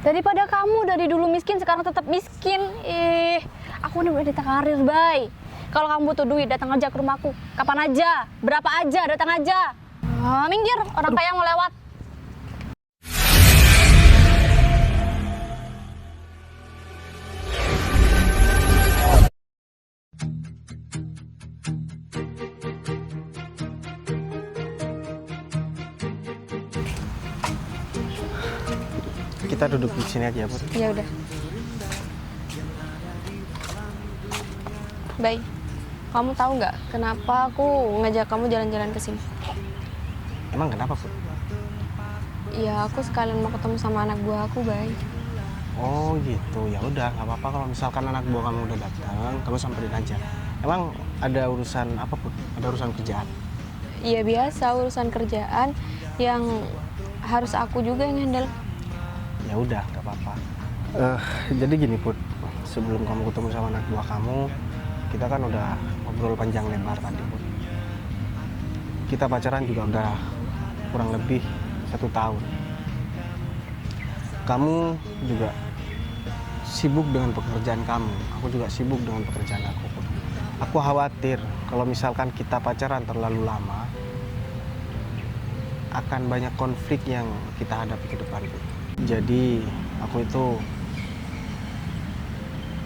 Daripada kamu dari dulu miskin sekarang tetap miskin. Aku udah di karir, Bay. Kalau kamu butuh duit datang aja ke rumahku. Kapan aja, berapa aja, datang aja. Minggir, orang kaya mau lewat. Kita duduk di sini aja, Put. Ya udah. Bay, kamu tahu nggak kenapa aku ngajak kamu jalan-jalan ke sini? Emang kenapa, Put? Ya, aku sekalian mau ketemu sama anak buah aku, Bay. Oh gitu, ya udah nggak apa-apa kalau misalkan anak buah kamu udah datang, kamu samperin aja. Emang ada urusan apa, Put? Ada urusan kerjaan? Iya biasa urusan kerjaan yang harus aku juga yang handle. Ya udah, nggak apa-apa. Jadi gini, Put, sebelum kamu ketemu sama anak buah kamu, kita kan udah ngobrol panjang lebar tadi, Put. Kita pacaran juga udah kurang lebih 1 tahun. Kamu juga sibuk dengan pekerjaan kamu, aku juga sibuk dengan pekerjaan aku, Put. Aku khawatir kalau misalkan kita pacaran terlalu lama, akan banyak konflik yang kita hadapi ke depan, Put. Jadi aku itu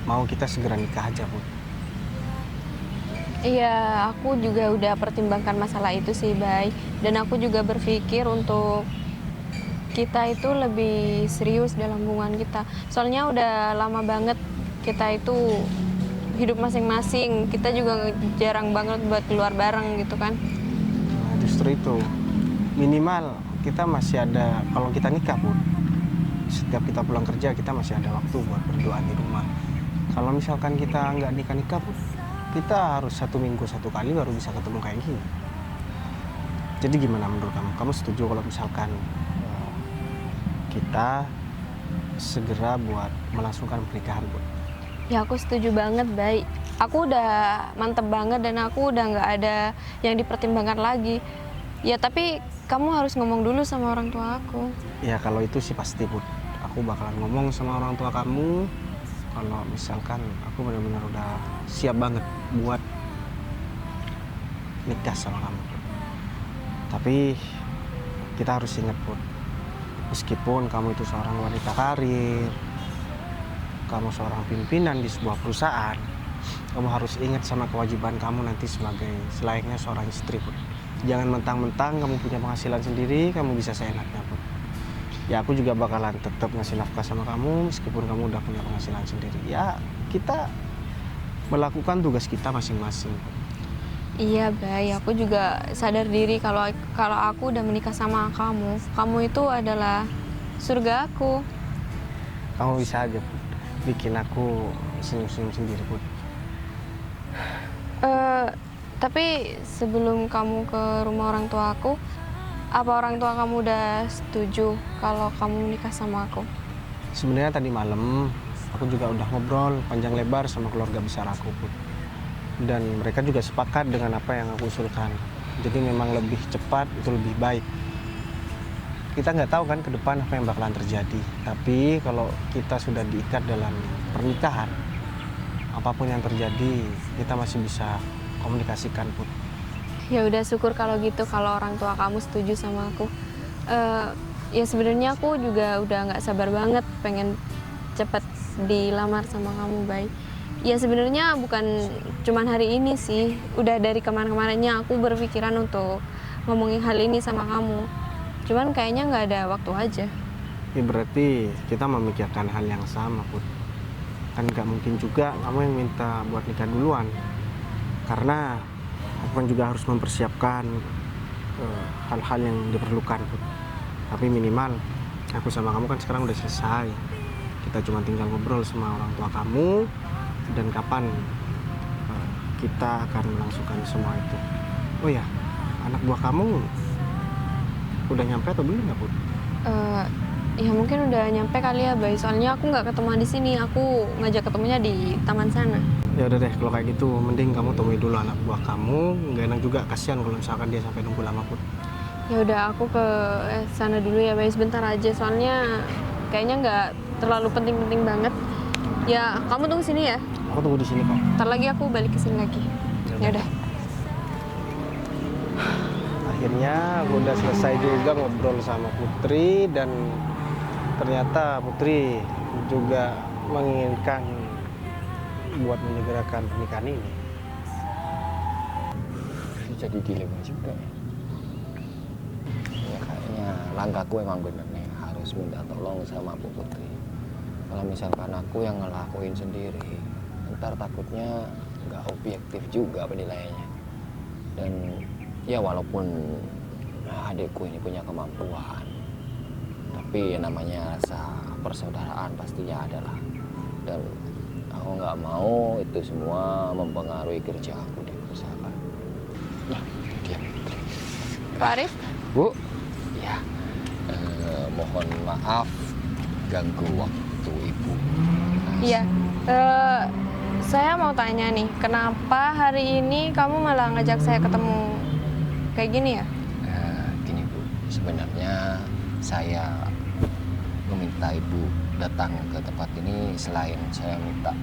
mau kita segera nikah aja, Put. Iya, aku juga udah pertimbangkan masalah itu sih, Bay. Dan aku juga berpikir untuk kita itu lebih serius dalam hubungan kita. Soalnya udah lama banget kita itu hidup masing-masing. Kita juga jarang banget buat keluar bareng gitu kan. Nah, justru itu. Minimal kita masih ada, kalau kita nikah, Put, setiap kita pulang kerja kita masih ada waktu buat berdoa di rumah. Kalau misalkan kita nggak nikah-nikah, Put, kita harus 1 minggu 1 kali baru bisa ketemu kayak gini. Jadi gimana menurut kamu? Kamu setuju kalau misalkan kita segera buat melangsungkan pernikahan, Put? Ya aku setuju banget, Bay. Aku udah mantep banget dan aku udah nggak ada yang dipertimbangkan lagi. Ya tapi kamu harus ngomong dulu sama orang tua aku. Ya kalau itu sih pasti, Put. Aku bakalan ngomong sama orang tua kamu kalau misalkan aku benar-benar udah siap banget buat nikah sama kamu, Put. Tapi kita harus ingat, Put, meskipun kamu itu seorang wanita karir, kamu seorang pimpinan di sebuah perusahaan, kamu harus ingat sama kewajiban kamu nanti sebagai selayaknya seorang istri, Put. Jangan mentang-mentang kamu punya penghasilan sendiri, kamu bisa seenaknya, Put. Ya aku juga bakalan tetap ngasih nafkah sama kamu meskipun kamu udah punya penghasilan sendiri. Ya kita melakukan tugas kita masing-masing. Iya, Bay. Aku juga sadar diri kalau aku udah menikah sama kamu. Kamu itu adalah surga aku. Kamu bisa aja, Put, bikin aku senyum-senyum sendiri, Put. Tapi sebelum kamu ke rumah orang tua aku, apa orang tua kamu udah setuju kalau kamu menikah sama aku? Sebenarnya tadi malam aku juga udah ngobrol panjang lebar sama keluarga besar aku, Put. Dan mereka juga sepakat dengan apa yang aku usulkan. Jadi memang lebih cepat itu lebih baik. Kita nggak tahu kan ke depan apa yang bakalan terjadi. Tapi kalau kita sudah diikat dalam pernikahan, apapun yang terjadi kita masih bisa komunikasikan, Put. Ya udah syukur kalau gitu, kalau orang tua kamu setuju sama aku. Ya sebenarnya aku juga udah nggak sabar banget pengen cepet dilamar sama kamu, Bay. Ya sebenarnya bukan cuman hari ini sih, udah dari kemarin-kemarinnya aku berpikiran untuk ngomongin hal ini sama kamu. Cuman kayaknya nggak ada waktu aja. Ya berarti kita memikirkan hal yang sama, Put. Kan nggak mungkin juga kamu yang minta buat nikah duluan. Karena aku kan juga harus mempersiapkan hal-hal yang diperlukan, Put. Tapi minimal aku sama kamu kan sekarang udah selesai. Kita cuma tinggal ngobrol sama orang tua kamu dan kapan kita akan melangsungkan semua itu. Oh ya, anak buah kamu udah nyampe atau belum ya, Put? Ya mungkin udah nyampe kali ya, Bay. Soalnya aku nggak ketemu di sini, aku ngajak ketemunya di taman sana. Ya udah deh, kalau kayak gitu mending kamu temui dulu anak buah kamu. Nggak enak juga, kasihan kalau misalkan dia sampai nunggu lama, Put. Ya udah aku ke sana dulu ya, Bay. Sebentar aja, soalnya kayaknya nggak terlalu penting-penting banget. Ya kamu tunggu sini ya. Aku tunggu di sini kok. Ntar lagi aku balik ke sini lagi. Ya udah. Akhirnya aku udah selesai juga ngobrol sama Putri, dan ternyata Putri juga menginginkan buat menyegerakan pernikahan ini. Jadi dilema juga ya. Ya kayaknya langkahku emang bener nih, harus minta tolong sama Bu Putri. Kalau misalkan aku yang ngelakuin sendiri, ntar takutnya nggak objektif juga penilaiannya. Dan ya walaupun adikku ini punya kemampuan, tapi ya namanya rasa persaudaraan pastinya ada lah. Dan aku nggak mau itu semua mempengaruhi kerja aku di perusahaan. Nah, dia Putri. Pak Arif, Bu, ya mohon maaf ganggu waktu Ibu. iya. Saya mau tanya nih, kenapa hari ini kamu malah ngajak saya ketemu kayak gini ya? Gini Bu, sebenarnya saya meminta Ibu datang ke tempat ini selain saya minta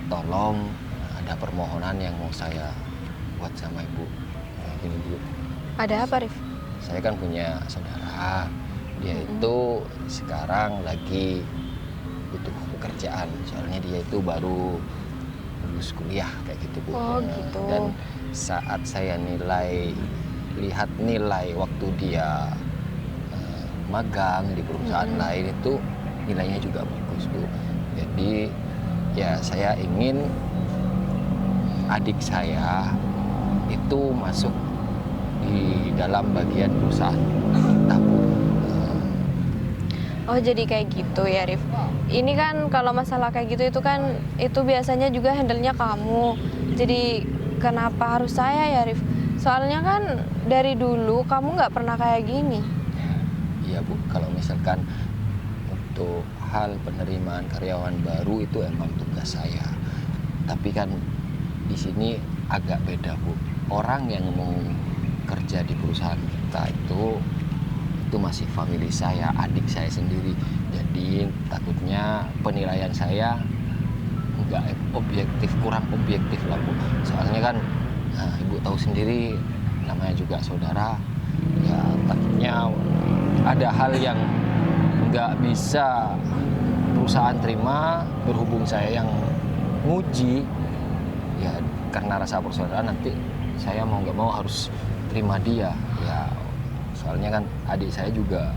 tolong, ada permohonan yang mau saya buat sama Ibu. Gini Bu, Ada apa, Rif? saya kan punya saudara, dia itu sekarang lagi butuh pekerjaan, soalnya dia itu baru lulus kuliah kayak gitu Bu. Oh, gitu. Dan saat saya lihat nilai waktu dia magang di perusahaan lain itu nilainya juga bagus Bu. Jadi ya saya ingin adik saya itu masuk di dalam bagian perusahaan kita Bu. Oh, jadi kayak gitu ya, Rif. Ini kan kalau masalah kayak gitu itu biasanya juga handle-nya kamu. Jadi kenapa harus saya ya, Rif? Soalnya kan dari dulu kamu nggak pernah kayak gini. Iya Bu, kalau misalkan untuk hal penerimaan karyawan baru itu emang tugas saya. Tapi kan di sini agak beda Bu. Orang yang mau kerja di perusahaan kita itu masih family saya, adik saya sendiri. Jadi takutnya penilaian saya nggak objektif, kurang objektif lah Bu. Soalnya kan Ibu tahu sendiri, namanya juga saudara, ya takutnya ada hal yang nggak bisa perusahaan terima berhubung saya yang nguji. Ya karena rasa persaudaraan nanti saya mau nggak mau harus terima dia. Ya soalnya kan adik saya juga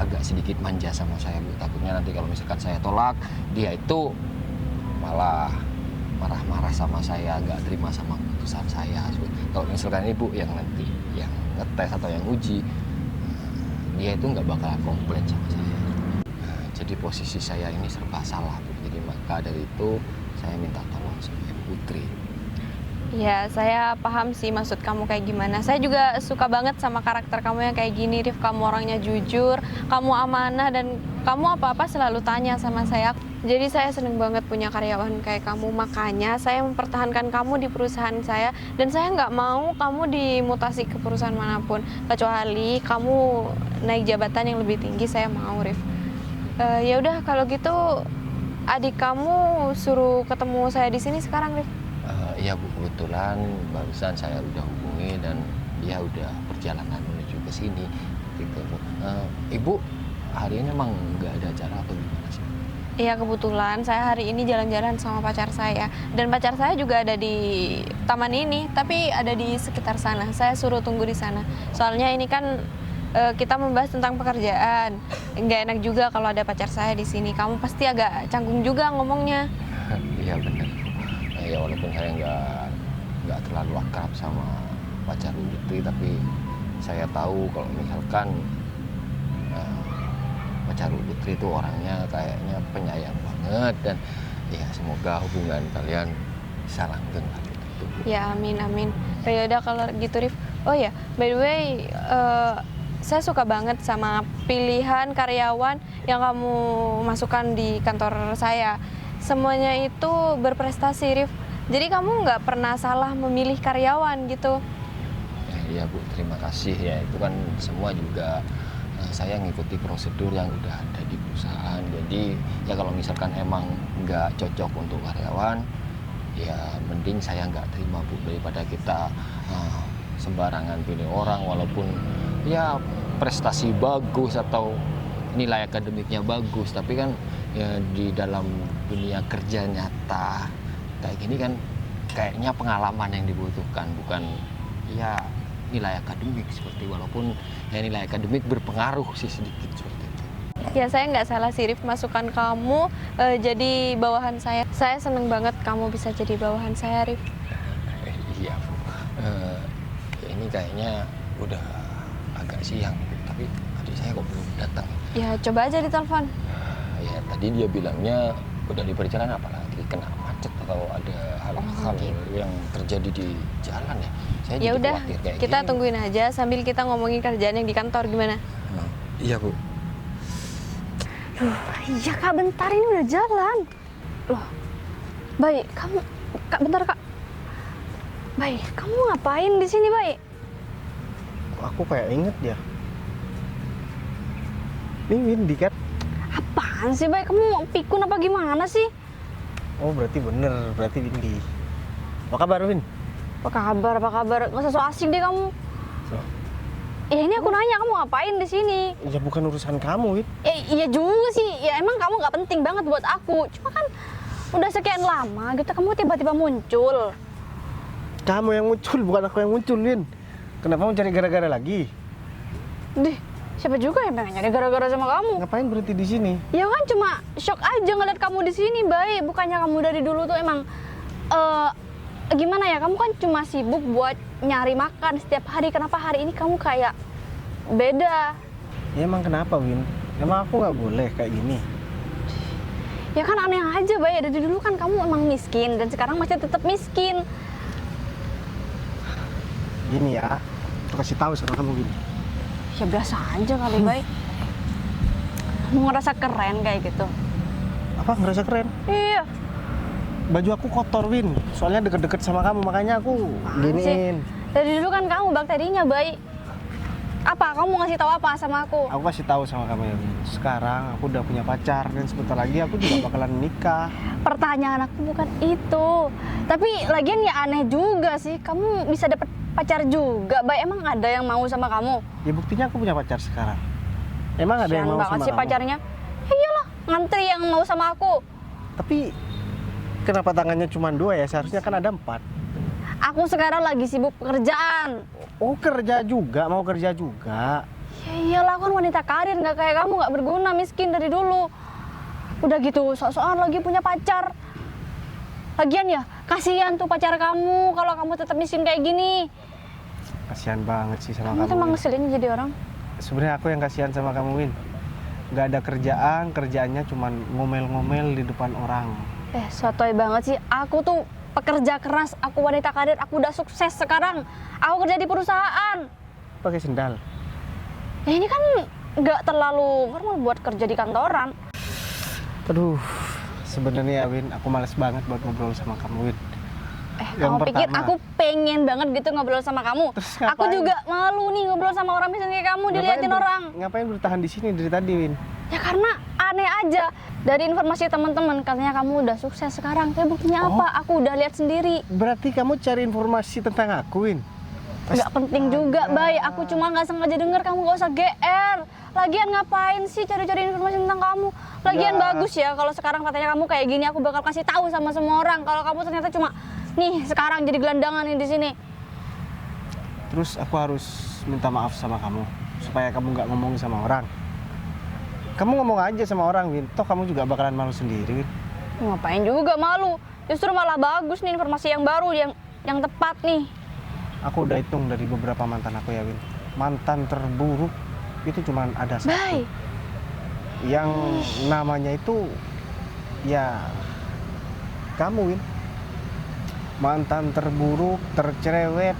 agak sedikit manja sama saya Bu. Takutnya nanti kalau misalkan saya tolak, dia itu malah marah-marah sama saya, nggak terima sama keputusan saya. Kalau misalkan Ibu yang nanti yang ngetes atau yang uji, dia itu nggak bakalan komplain sama saya. Jadi posisi saya ini serba salah Bu. Jadi maka dari itu saya minta tolong sama Ibu Putri. Ya, saya paham sih maksud kamu kayak gimana. Saya juga suka banget sama karakter kamu yang kayak gini, Rif. Kamu orangnya jujur, kamu amanah, dan kamu apa-apa selalu tanya sama saya. Jadi saya seneng banget punya karyawan kayak kamu. Makanya saya mempertahankan kamu di perusahaan saya. Dan saya nggak mau kamu dimutasi ke perusahaan manapun. Kecuali kamu naik jabatan yang lebih tinggi, saya mau, Rif. Ya udah, kalau gitu adik kamu suruh ketemu saya di sini sekarang, Rif. Iya Bu, kebetulan barusan saya udah hubungi dan dia udah perjalanan menuju ke sini gitu Bu. Ibu hari ini emang nggak ada acara atau gimana sih? Iya, kebetulan saya hari ini jalan-jalan sama pacar saya. Dan pacar saya juga ada di taman ini, tapi ada di sekitar sana. Saya suruh tunggu di sana. Soalnya ini kan kita membahas tentang pekerjaan. Nggak enak juga kalau ada pacar saya di sini. Kamu pasti agak canggung juga ngomongnya. Iya benar. Ya walaupun saya nggak terlalu akrab sama pacar Bu Putri, tapi saya tahu kalau misalkan pacar Bu Putri itu orangnya kayaknya penyayang banget, dan ya semoga hubungan kalian bisa langgeng lah gitu. Ya, amin, amin. Ya udah kalau gitu, Rif. Oh ya, by the way, saya suka banget sama pilihan karyawan yang kamu masukkan di kantor saya. Semuanya itu berprestasi, Rif. Jadi kamu nggak pernah salah memilih karyawan gitu. Iya Bu, terima kasih ya. Itu kan semua juga saya ngikuti prosedur yang udah ada di perusahaan. Jadi ya kalau misalkan emang nggak cocok untuk karyawan, ya mending saya nggak terima Bu, daripada kita sembarangan pilih orang walaupun ya prestasi bagus atau nilai akademiknya bagus, tapi kan ya di dalam dunia kerja nyata kayak gini kan kayaknya pengalaman yang dibutuhkan, bukan ya nilai akademik seperti, walaupun ya nilai akademik berpengaruh sih sedikit seperti itu. Ya saya nggak salah sih Rif, masukkan kamu jadi bawahan saya. Saya seneng banget kamu bisa jadi bawahan saya, Rif. Iya Bu. Ini kayaknya udah agak siang, tapi adik saya kok belum datang. Ya coba aja ditelepon. Ya tadi dia bilangnya udah di perjalanan, apalagi kena macet atau ada hal-hal yang terjadi di jalan ya. Saya Ya jadi udah, khawatir kayak kita gini. tungguin aja sambil kita ngomongin kerjaan yang di kantor gimana? Iya Bu. Iya Kak, bentar ini udah jalan. Loh, Baik, kamu, Kak bentar Kak. Baik, kamu ngapain di sini Baik? Aku kayak inget ya. Ini Windy kan? Apaan sih Baik? Kamu pikun apa gimana sih? Oh berarti bener, berarti Windy. Apa kabar Win? Apa kabar? Apa kabar? Nggak usah so asik deh kamu. Ya ini aku nanya kamu ngapain di sini? Ya bukan urusan kamu Win. Iya juga sih. Ya emang kamu nggak penting banget buat aku. Cuma kan udah sekian lama gitu kamu tiba-tiba muncul. Kamu yang muncul, bukan aku yang muncul Win. Kenapa mau cari gara-gara lagi? Dih, siapa juga yang pengen nyari gara-gara sama kamu? Ngapain berhenti di sini? Ya kan cuma shock aja ngeliat kamu di sini, Baik. Bukannya kamu dari dulu tuh emang gimana ya? Kamu kan cuma sibuk buat nyari makan setiap hari. Kenapa hari ini kamu kayak beda? Ya emang kenapa Win? Emang aku nggak boleh kayak gini? Ya kan aneh aja, Baik. Dari dulu kan kamu emang miskin dan sekarang masih tetap miskin. Gini ya, aku kasih tahu sama kamu gini. Ya biasa aja kali, Baik. Kamu ngerasa keren kayak gitu. Apa ngerasa keren? Iya. Baju aku kotor Win, soalnya deket-deket sama kamu makanya aku giniin. Dari dulu kan kamu bakterinya, Baik. Apa? Kamu ngasih tahu apa sama aku? Aku kasih tahu sama kamu ya Win. Sekarang aku udah punya pacar dan sebentar lagi aku juga bakalan nikah. Pertanyaan aku bukan itu. Tapi lagian ya aneh juga sih. Kamu bisa dapet pacar juga, Baik. Emang ada yang mau sama kamu? Ya buktinya aku punya pacar sekarang. Emang ada yang mau banget sama sih kamu? pacarnya. Ya iyalah, ngantri yang mau sama aku. Tapi kenapa tangannya cuma 2 ya? Seharusnya kan ada 4. Aku sekarang lagi sibuk pekerjaan. Oh kerja juga, mau kerja juga. Ya iyalah, aku kan wanita karir, nggak kayak kamu, nggak berguna, miskin dari dulu. Udah gitu, sok-sokan lagi punya pacar. Lagian ya, kasihan tuh pacar kamu kalau kamu tetap miskin kayak gini. Kasihan banget sih sama Kamu tuh kamu. emang Win. ngeselin jadi orang. Sebenarnya aku yang kasihan sama kamu Win. Gak ada kerjaan, kerjaannya cuma ngomel-ngomel di depan orang. Sotoy banget sih. Aku tuh pekerja keras, aku wanita karir, aku udah sukses sekarang. Aku kerja di perusahaan. Pakai sendal. Ya ini kan nggak terlalu formal buat kerja di kantoran. Aduh, sebenarnya Win, aku males banget buat ngobrol sama kamu Win. Yang Kamu pikir pertama. aku pengen banget gitu ngobrol sama kamu? Terus Aku ngapain? juga malu nih ngobrol sama orang miskin kayak kamu, diliatin orang. Ngapain bertahan di sini dari tadi Win? Ya karena aneh aja. Dari informasi teman-teman katanya kamu udah sukses sekarang. Tapi buktinya Oh. apa? Aku udah lihat sendiri. Berarti kamu cari informasi tentang aku Win? Nggak penting juga, Bay. Aku cuma nggak sengaja denger, kamu nggak usah GR. Lagian ngapain sih cari-cari informasi tentang kamu? Lagian Ya. bagus ya kalau sekarang katanya kamu kayak gini, aku bakal kasih tahu sama semua orang kalau kamu ternyata cuma nih sekarang jadi gelandangan nih di sini. Terus aku harus minta maaf sama kamu supaya kamu nggak ngomong sama orang. Kamu ngomong aja sama orang Win, toh kamu juga bakalan malu sendiri Win. Ngapain juga malu? Justru malah bagus nih informasi yang baru yang tepat nih. Aku udah hitung dari beberapa mantan aku ya Win. Mantan terburuk itu cuma ada satu. Bay. Yang namanya itu ya kamu Win. Mantan terburuk, tercerewet.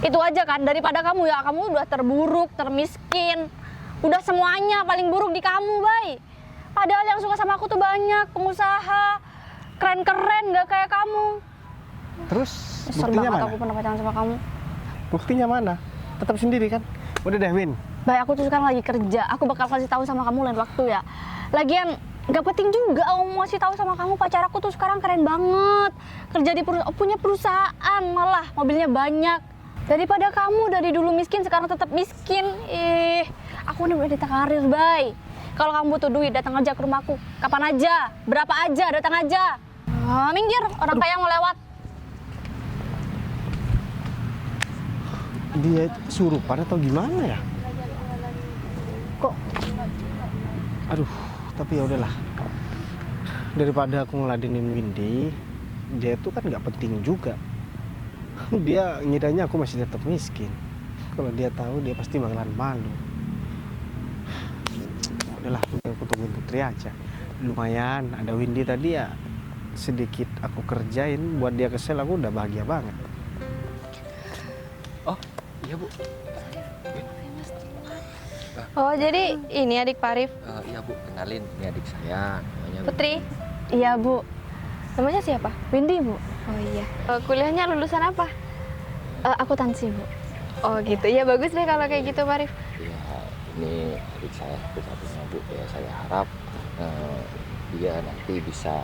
Itu aja kan daripada kamu ya, kamu udah terburuk, termiskin. Udah semuanya paling buruk di kamu, Bay. Padahal yang suka sama aku tuh banyak, pengusaha, keren-keren, gak kayak kamu. Terus Nyesel buktinya banget mana? aku pernah pacaran sama kamu. Buktinya mana? Tetap sendiri kan? Udah deh Win, Baik, aku tuh sekarang lagi kerja. Aku bakal kasih tahu sama kamu lain waktu ya. Lagian gak penting juga aku mau kasih tahu sama kamu, pacar aku tuh sekarang keren banget. Kerja di punya perusahaan, malah mobilnya banyak. Daripada kamu dari dulu miskin sekarang tetap miskin. Aku udah wanita karir, Bay. Kalau kamu butuh duit datang aja ke rumahku. Kapan aja, berapa aja, datang aja. Minggir, orang kaya mau lewat. Dia surupan atau gimana ya? Kok Aduh, tapi ya udahlah. Daripada aku ngeladenin Windy, dia itu kan nggak penting juga. Dia ngiranya aku masih tetap miskin. Kalau dia tahu, dia pasti bakalan malu. Udahlah, aku tungguin Putri aja. Lumayan, ada Windy tadi ya. Sedikit aku kerjain buat dia kesel, aku udah bahagia banget. Oh, iya Bu. Oh, jadi ini adik Pak Arif. Iya Bu, kenalin, ini adik saya, namanya Putri. iya, Bu. Namanya siapa? Windy, Bu. Oh iya. Kuliahnya lulusan apa? Akuntansi, Bu. Oh gitu. Ya bagus deh kalau kayak gitu Pak Arif. Ya, ini adik saya satu-satunya Bu. Ya, saya harap dia nanti bisa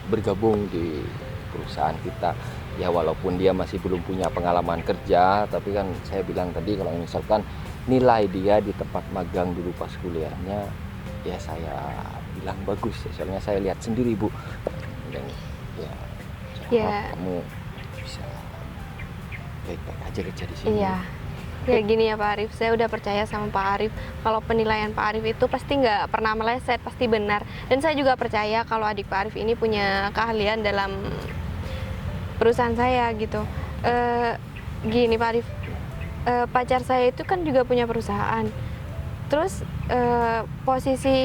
bergabung di perusahaan kita. Ya walaupun dia masih belum punya pengalaman kerja, tapi kan saya bilang tadi kalau misalkan nilai dia di tempat magang dulu pas kuliahnya, ya saya bilang bagus. Soalnya saya lihat sendiri Bu. Dan ya, saya harap kamu bisa baik-baik aja kerja di sini. Iya. Ya gini ya Pak Arif, saya udah percaya sama Pak Arif. Kalau penilaian Pak Arif itu pasti nggak pernah meleset, pasti benar. Dan saya juga percaya kalau adik Pak Arif ini punya keahlian dalam perusahaan saya gitu. Gini Pak Arif, pacar saya itu kan juga punya perusahaan. Terus posisi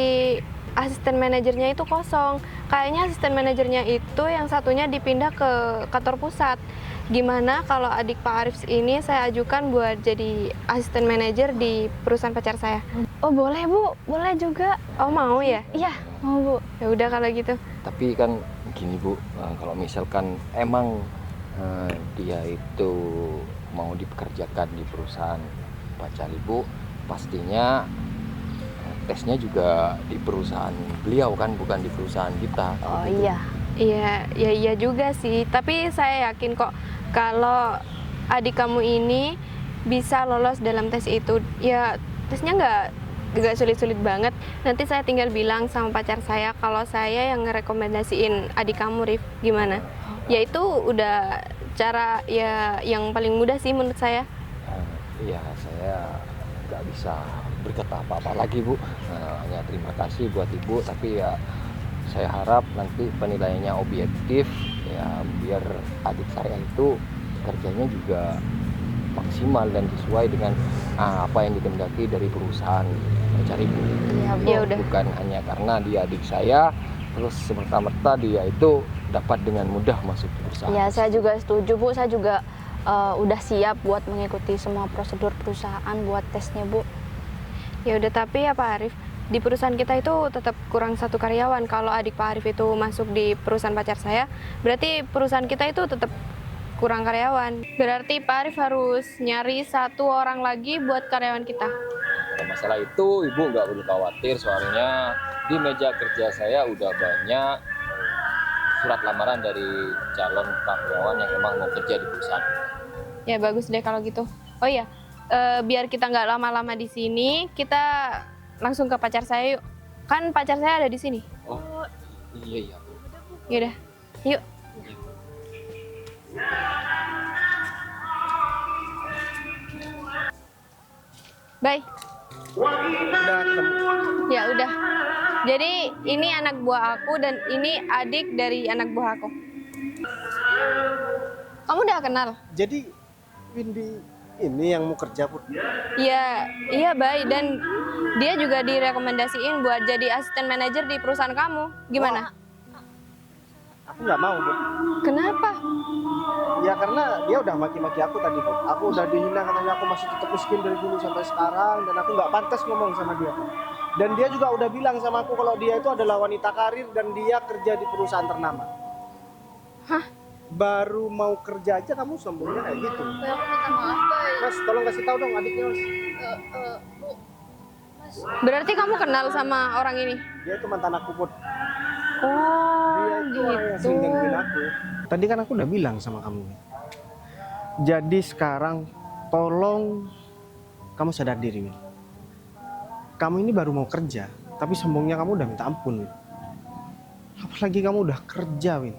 asisten manajernya itu kosong. Kayaknya asisten manajernya itu yang satunya dipindah ke kantor pusat. Gimana kalau adik Pak Arif ini saya ajukan buat jadi asisten manajer di perusahaan pacar saya? Oh, boleh, Bu. Boleh juga. Oh mau ya? Iya, mau, Bu. Ya udah kalau gitu. Tapi kan gini Bu, kalau misalkan emang dia itu mau dipekerjakan di perusahaan pacar Ibu, pastinya tesnya juga di perusahaan beliau kan, bukan di perusahaan kita. Oh, Gitu. iya. Iya juga sih. Tapi saya yakin kok kalau adik kamu ini bisa lolos dalam tes itu. Ya tesnya nggak sulit-sulit banget. Nanti saya tinggal bilang sama pacar saya kalau saya yang ngerekomendasiin adik kamu, Rif. Gimana? Ya itu udah cara ya yang paling mudah sih menurut saya. Iya, saya nggak bisa berkata apa-apa lagi Bu. Hanya terima kasih buat Ibu, tapi ya saya harap nanti penilaiannya objektif ya, biar adik saya itu kerjanya juga maksimal dan sesuai dengan apa yang dikehendaki dari perusahaan pacar Ibu. Iya, Bu. Ya udah. Bukan hanya karena dia adik saya terus semerta-merta dia itu dapat dengan mudah masuk ke perusahaan. Iya, saya juga setuju, Bu. Saya juga udah siap buat mengikuti semua prosedur perusahaan buat tesnya, Bu. Ya udah, tapi ya Pak Arif, di perusahaan kita itu tetap kurang satu karyawan. Kalau adik Pak Arif itu masuk di perusahaan pacar saya, berarti perusahaan kita itu tetap kurang karyawan. Berarti Pak Arif harus nyari 1 orang lagi buat karyawan kita. Kalau masalah itu Ibu nggak perlu khawatir, soalnya di meja kerja saya udah banyak surat lamaran dari calon karyawan yang emang mau kerja di perusahaan. Ya bagus deh kalau gitu. Oh iya, biar kita nggak lama-lama di sini, kita langsung ke pacar saya yuk. Kan pacar saya ada di sini. Oh iya Bu. Yaudah, yuk. Bye. Udah ketemu. Ya udah. Jadi ini anak buah aku dan ini adik dari anak buah aku. Kamu udah kenal? Jadi Windy ini yang mau kerja Put. Iya baik, dan dia juga direkomendasiin buat jadi asisten manajer di perusahaan kamu. Gimana? Aku nggak mau Put. Kenapa? Ya karena dia udah maki-maki aku tadi Put. Aku udah dihina, katanya aku masih tetap miskin dari dulu sampai sekarang, dan aku nggak pantas ngomong sama dia. Dan dia juga udah bilang sama aku kalau dia itu adalah wanita karir dan dia kerja di perusahaan ternama. Hah? Baru mau kerja aja kamu sombongnya kayak gitu. Aku minta maaf, Bay. Mas, tolong kasih tahu dong adiknya Mas. Bu, Berarti kamu kenal sama orang ini? Dia itu mantan aku, Put. Oh, Dia itu orang yang sering gangguin aku. Tadi kan aku udah bilang sama kamu. Jadi sekarang tolong kamu sadar diri, Win. Kamu ini baru mau kerja, tapi sombongnya kamu udah minta ampun, Win. Apalagi kamu udah kerja, Win.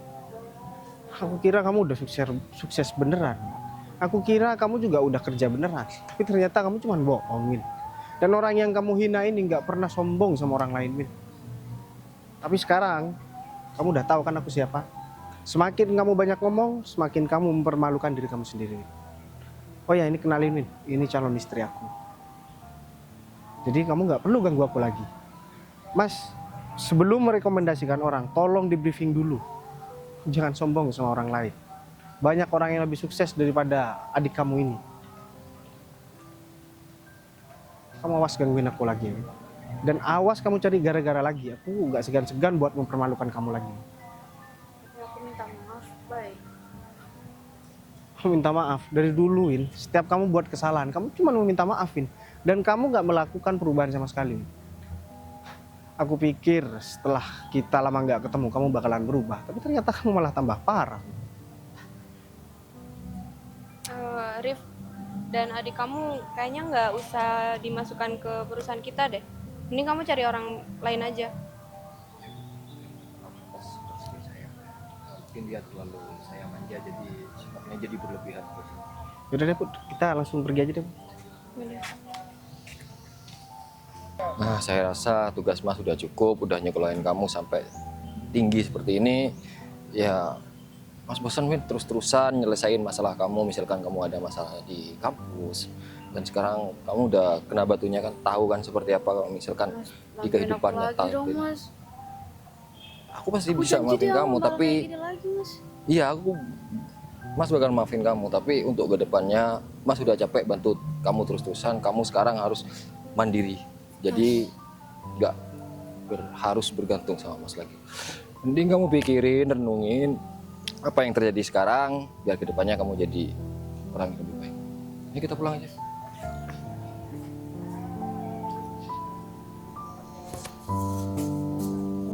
Aku kira kamu udah sukses beneran. Aku kira kamu juga udah kerja beneran. Tapi ternyata kamu cuma bohong, Win. Dan orang yang kamu hina ini nggak pernah sombong sama orang lain, Win. Tapi sekarang kamu udah tahu kan aku siapa. Semakin kamu banyak ngomong, semakin kamu mempermalukan diri kamu sendiri. Oh ya, ini kenalin, Win. Ini calon istri aku. Jadi kamu nggak perlu ganggu aku lagi. Mas, sebelum merekomendasikan orang, tolong di briefing dulu. Jangan sombong sama orang lain. Banyak orang yang lebih sukses daripada adik kamu ini. Kamu awas gangguin aku lagi, Win. Dan awas kamu cari gara-gara lagi. Aku nggak segan-segan buat mempermalukan kamu lagi. Aku minta maaf, Bay. Aku minta maaf dari dulu, Win. Setiap kamu buat kesalahan, kamu cuma meminta maafin. Dan kamu nggak melakukan perubahan sama sekali, Win. Aku pikir setelah kita lama nggak ketemu, kamu bakalan berubah. Tapi ternyata kamu malah tambah parah. Rif, dan adik kamu kayaknya nggak usah dimasukkan ke perusahaan kita deh. Ini kamu cari orang lain aja. Mungkin dia terlalu saya manja, jadi sifatnya jadi berlebihan. Yaudah deh, Put. Kita langsung pergi aja deh, Put. Udah. Nah, saya rasa tugas Mas sudah cukup, udah nyekolahin kamu sampai tinggi seperti ini. Ya, Mas bosan, Win, terus-terusan nyelesain masalah kamu. Misalkan kamu ada masalah di kampus, dan sekarang kamu udah kena batunya kan, tahu kan seperti apa kalau misalkan di kehidupan nyata. Aku pasti bisa maafin kamu, tapi iya, Mas bakal maafin kamu, tapi untuk kedepannya Mas sudah capek bantu kamu terus-terusan. Kamu sekarang harus mandiri, jadi nggak harus bergantung sama Mas lagi. Mending kamu pikirin, renungin apa yang terjadi sekarang, biar kedepannya kamu jadi orang yang lebih baik. Ini kita pulang aja.